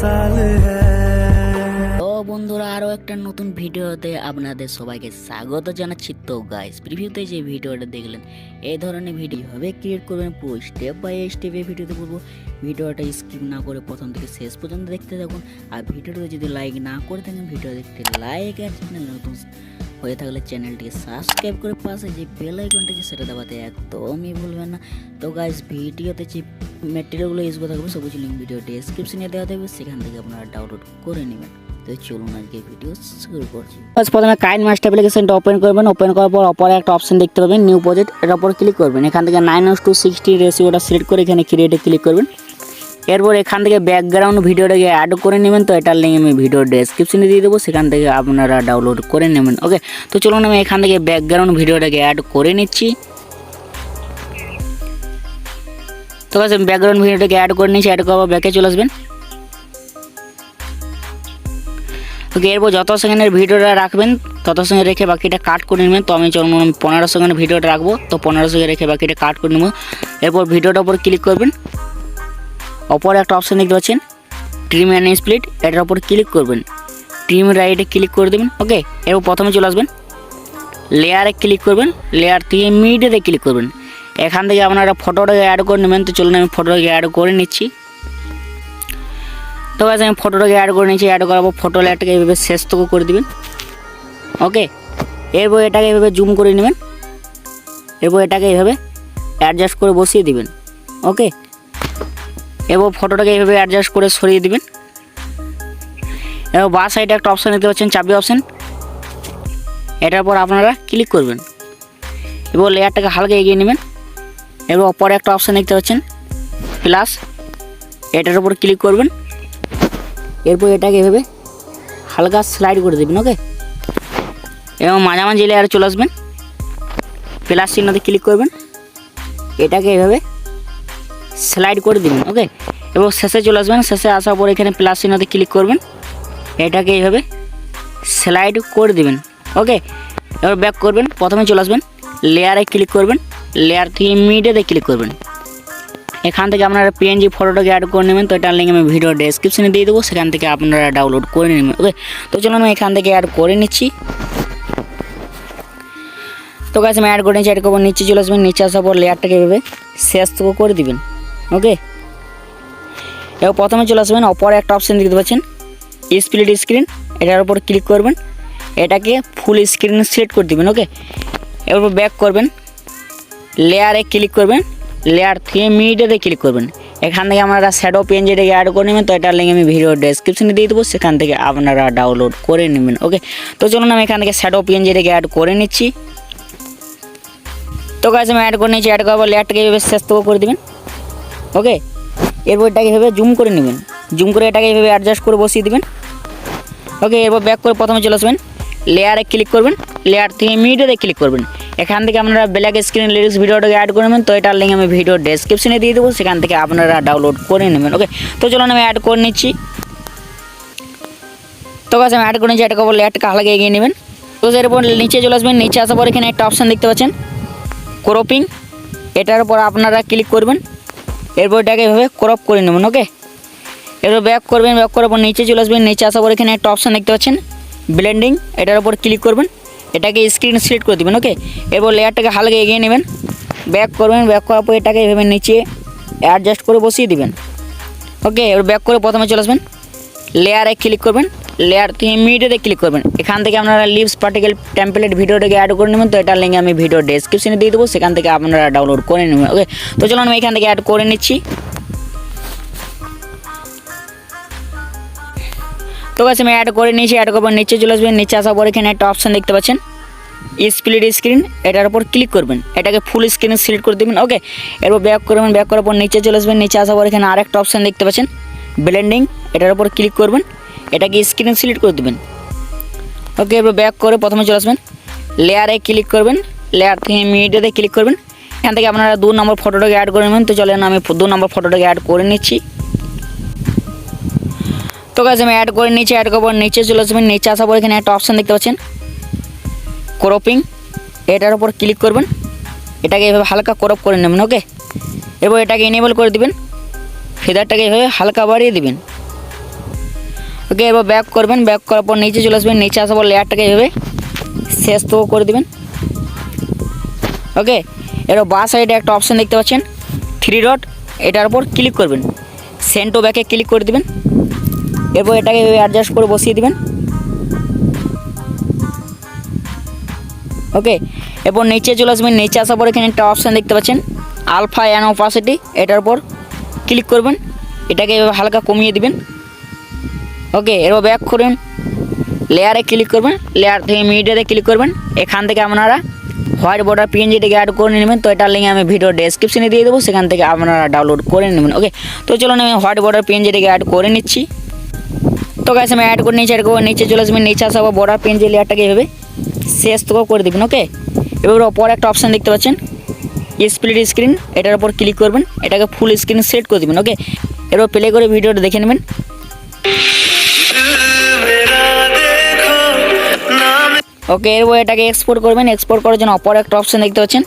मिसाल है। তো বন্ধুরা আরও একটা নতুন ভিডিওতে আপনাদের সবাইকে স্বাগত জানাচ্ছি। তো গাইস প্রিভিউতে যে ভিডিওটা দেখলেন এই ধরনের ভিডিও হবে ক্রিয়েট করবেন পুরো স্টেপ বাই স্টেপ এই ভিডিওতে বলবো। ভিডিওটা স্কিপ না করে প্রথম থেকে শেষ পর্যন্ত দেখতে থাকুন। আর ভিডিওটা যদি লাইক না করে থাকেন ভিডিও দেখতে লাইক আর চ্যানেল নতুন হয়ে থাকলে চ্যানেলটিকে সাবস্ক্রাইব করে পাশে যে বেল আইকনটা আছে সেটা দাবাতে একদমই ভুলবেন না। তো গাইস ভিডিওতে যে ম্যাটেরিয়ালগুলো ইউজ করতে হবে সবুজ লিঙ্ক ভিডিও ডেসক্রিপশনে দেওয়া থাকবে, সেখান থেকে আপনারা ডাউনলোড করে নেবেন। তো চলুন আজকে ভিডিও শুরু করছি। প্রথমে কাইনমাস্টার অ্যাপ্লিকেশনটা ওপেন করবেন। ওপেন করার পর অপরে একটা অপশন দেখতে পাবেন নিউ প্রজেক্ট, এর উপর ক্লিক করবেন। এখান থেকে 9:60 রেশিওটা সিলেক্ট করে এখানে ক্রিয়েটে ক্লিক করবেন। এরপর এখান থেকে ব্যাকগ্রাউন্ড ভিডিওটাকে অ্যাড করে নেবেন। তো এটার লিঙ্ক আমি ভিডিও ডেসক্রিপশনে দিয়ে দেবো, সেখান থেকে আপনারা ডাউনলোড করে নেবেন। ওকে, তো চলুন আমি এখান থেকে ব্যাকগ্রাউন্ড ভিডিওটাকে অ্যাড করে নিচ্ছি। তো গাইস আমি ব্যাকগ্রাউন্ড ভিডিওটাকে অ্যাড করে নিচ্ছি। অ্যাড করার ব্যাকে চলে আসবেন। ওকে, এরপর যত সেকেন্ডের ভিডিওটা রাখবেন তত সেকেন্ড রেখে বাকিটা কাট করে নেবেন। তো আমি চলুন 15 সেকেন্ড ভিডিওটা রাখবো। তো 15 সেকেন্ড রেখে বাকিটা কাট করে নেব। এরপর ভিডিওটার উপর ক্লিক করবেন। অপরে একটা অপশান দেখতে পাচ্ছেন ট্রিম অ্যান্ড স্প্লিট, এটার উপর ক্লিক করবেন। ট্রিম রাইটে ক্লিক করে দেবেন। ওকে, এরপর প্রথমে চলে আসবেন, লেয়ারে ক্লিক করবেন। লেয়ার থেকে মিডিয়াতে ক্লিক করবেন। এখান থেকে আপনারা ফটোটাকে অ্যাড করে নেবেন। তো চলুন আমি ফটোটাকে অ্যাড করে নিচ্ছি। তো গাইস আমি ফটোটাকে অ্যাড করে নিচ্ছি। অ্যাড করার পর ফটো লেয়ারটাকে এইভাবে শেষটুকু করে দিবেন। ওকে, এরপর এটাকে এইভাবে জুম করে নেবেন। এরপর এটাকে এইভাবে অ্যাডজাস্ট করে বসিয়ে দিবেন। ওকে, এবার ফটোটাকে এইভাবে অ্যাডজাস্ট করে সরিয়ে দিবেন। এবার বাঁ সাইডে একটা অপশান দেখতে পাচ্ছেন চাবি অপশান, এটার পর আপনারা ক্লিক করবেন। এবার লেয়ারটাকে হালকা এগিয়ে নেবেন। এবার অপরে একটা অপশান দেখতে পাচ্ছেন প্লাস, এটার উপর ক্লিক করবেন। এরপর এটাকে এভাবে হালকা স্লাইড করে দেবেন। ওকে, এবং মাঝামাঝি লেয়ারে চলে আসবেন, প্লাস চিহ্নতে ক্লিক করবেন। এটাকে এভাবে স্লাইড করে দিবেন। ওকে, এবং শেষে চলে আসবেন। শেষে আসার পর এখানে প্লাস চিহ্নতে ক্লিক করবেন। এটাকে এইভাবে স্লাইড করে দিবেন। ওকে, এবার ব্যাক করবেন। প্রথমে চলে আসবেন, লেয়ারে ক্লিক করবেন। লেয়ার থেকে মিডিয়াতে ক্লিক করবেন। এখান থেকে আপনারা পিএনজি ফটোটাকে অ্যাড করে নেবেন। তো এটার লিঙ্ক আমি ভিডিও ডেসক্রিপশনে দিয়ে দেবো, সেখান থেকে আপনারা ডাউনলোড করে নেবেন। ওকে, তো চলুন আমি এখান থেকে অ্যাড করে নিচ্ছি। তো গাইস আমি অ্যাড করে নিচ্ছি। অ্যাড করবো, নিচে চলে আসবেন। নিচে আসার পর লেয়ারটাকে এভাবে শেষটুকু করে দিবেন। ওকে, এবার প্রথমে চলে আসবেন, অপরে একটা অপশান দেখতে পাচ্ছেন স্প্লিট স্ক্রিন, এটার উপর ক্লিক করবেন। এটাকে ফুল স্ক্রিন সিলেক্ট করে দিবেন। ওকে, এরপর ব্যাক করবেন, লেয়ারে ক্লিক করবেন। লেয়ার থেকে মিডিয়াতে ক্লিক করবেন। এখান থেকে আপনারা শ্যাডো পিএনজিটাকে অ্যাড করে নেবেন। তো এটার লিঙ্ক আমি ভিডিও ডেসক্রিপশনে দিয়ে দেবো, সেখান থেকে আপনারা ডাউনলোড করে নেবেন। ওকে, তো চলুন আমি এখান থেকে শ্যাডো পিএনজিটাকে অ্যাড করে নিচ্ছি। তো গাইস আমি অ্যাড করে নিচ্ছি। অ্যাড করার পর লেয়ারটাকে এভাবে শেষটুকু করে দেবেন। ওকে, এরপর এটাকে এভাবে জুম করে নেবেন। জুম করে এটাকে এভাবে অ্যাডজাস্ট করে বসিয়ে দেবেন। ওকে, এরপর ব্যাক করে প্রথমে চলে আসবেন, লেয়ারে ক্লিক করবেন। লেয়ার থেকে মিডিয়াতে ক্লিক করবেন। এখান থেকে আপনারা ব্ল্যাক স্ক্রিন লিরিক্স ভিডিওটাকে অ্যাড করে নেবেন। তো এটার লিঙ্ক আমি ভিডিও ডেসক্রিপশনে দিয়ে দেবো, সেখান থেকে আপনারা ডাউনলোড করে নেবেন। ওকে, তো চলুন আমি অ্যাড করে নিচ্ছি। তো গাইস আমি অ্যাড করে নিচ্ছি। অ্যাড করবো, লেয়ারটাকে হালকা এগিয়ে নেবেন। তো এরপর নিচে চলে আসবেন। নিচে আসার পর এখানে একটা অপশান দেখতে পাচ্ছেন ক্রপিং, এটার উপর আপনারা ক্লিক করবেন। এরপর এটাকে এভাবে ক্রপ করে নেবেন। ওকে, এরপর ব্যাক করবেন। ব্যাক করার পর নিচে চলে আসবেন। নিচে আসার পর এখানে একটা অপশান দেখতে পাচ্ছেন ব্লেন্ডিং, এটার উপর ক্লিক করবেন। এটাকে স্ক্রিন সিলেক্ট করে দেবেন। ওকে, এরপর লেয়ারটাকে হালকা এগিয়ে নেবেন। ব্যাক করবেন। ব্যাক করার পর এটাকে এভাবে নিচে অ্যাডজাস্ট করে বসিয়ে দিবেন। ওকে, এবার ব্যাক করে প্রথমে চলে আসবেন, লেয়ারে ক্লিক করবেন। লেয়ার থেকে মিডিয়াতে ক্লিক করবেন। এখান থেকে আপনারা লিভস পার্টিকেল টেমপ্লেট ভিডিওটাকে অ্যাড করে নেবেন। তো এটার লিঙ্ক আমি ভিডিও ডেসক্রিপশনে দিয়ে দেবো, সেখান থেকে আপনারা ডাউনলোড করে নেবেন। ওকে, তো চলুন আমি এখান থেকে অ্যাড করে নিচ্ছি। তো গাইস আমি অ্যাড করে নিয়েছি। অ্যাড করবো, নিচে চলে আসবেন। নিচে আসার পর এখানে একটা অপশান দেখতে পাচ্ছেন স্প্লিট স্ক্রিন, এটার উপর ক্লিক করবেন। এটাকে ফুল স্ক্রিন সিলেক্ট করে দেবেন। ওকে, এরপর ব্যাক করবেন। ব্যাক করার পর নিচে চলে আসবেন। নিচে আসার পর এখানে আরেকটা অপশান দেখতে পাচ্ছেন ব্লেন্ডিং, এটার উপর ক্লিক করবেন। এটাকে স্ক্রিন সিলেক্ট করে দেবেন। ওকে, এরপর ব্যাক করে প্রথমে চলে আসবেন, লেয়ারে ক্লিক করবেন। লেয়ার থেকে মিডিয়াতে ক্লিক করবেন। এখান থেকে আপনারা 2 নম্বর ফটোটাকে অ্যাড করে নেবেন। তো চলেন আমি 2 নম্বর ফটোটাকে অ্যাড করে নিচ্ছি। তো গাইস আমি অ্যাড করে নিচ্ছি। অ্যাড করবো, নিচে চলে আসবেন। নিচে আসার পর এখানে একটা অপশান দেখতে পাচ্ছেন ক্রপিং, এটার উপর ক্লিক করবেন। এটাকে এভাবে হালকা ক্রপ করে নেবেন। ওকে, এরপর এটাকে এনেবল করে দিবেন। ফেদারটাকে এভাবে হালকা বাড়িয়ে দিবেন। ওকে, এবার ব্যাক করবেন, ব্যাক করার পর নিচে চলে আসবেন, নিচে আসার পর লেয়ারটাকে এভাবে শেষ তো করে দেবেন। ওকে, এবার বাঁ সাইডে একটা অপশান দেখতে পাচ্ছেন 3 ডট, এটার উপর ক্লিক করবেন, সেন্ড টু ব্যাকে ক্লিক করে দেবেন। এরপর এটাকে এভাবে অ্যাডজাস্ট করে বসিয়ে দিবেন। ওকে, এরপর নিচে চলে আসবেন, নিচে আসার পর এখানে একটা অপশান দেখতে পাচ্ছেন আলফা অ্যান্ড অপাসিটি, এটার উপর ক্লিক করবেন, এটাকে এভাবে হালকা কমিয়ে দিবেন। ওকে, এরপর ব্যাক করুন, লেয়ারে ক্লিক করবেন, লেয়ার থেকে মিডিয়াতে ক্লিক করবেন। এখান থেকে আপনারা হোয়াইট বর্ডার পিএনজিটাকে অ্যাড করে নেবেন। তো এটার লিঙ্ক আমি ভিডিও ডেসক্রিপশনে দিয়ে দেবো, সেখান থেকে আপনারা ডাউনলোড করে নেবেন। ওকে, তো চলুন আমি হোয়াইট বর্ডার পিএনজিটাকে অ্যাড করে নিচ্ছি। তো গাইস আমি অ্যাড করে নিচ্ছি, নিচে চলে আসবেন, নিচে আসা বর্ডার পিএনজি লেয়ারটাকে এভাবে শেষ তো করে দেবেন। ওকে, এবার ওপর একটা অপশান দেখতে পাচ্ছেন স্প্লিট স্ক্রিন, এটার উপর ক্লিক করবেন, এটাকে ফুল স্ক্রিন সেট করে দেবেন। ওকে, এরপর প্লে করে ভিডিওটা দেখে নেবেন। ওকে, এরপর এটাকে এক্সপোর্ট করবেন, এক্সপোর্ট করার জন্য অপর একটা অপশান দেখতে পাচ্ছেন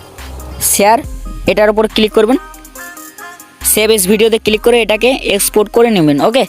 শেয়ার, এটার উপর ক্লিক করবেন, সেভ এস ভিডিওতে ক্লিক করে এটাকে এক্সপোর্ট করে নেবেন। ওকে।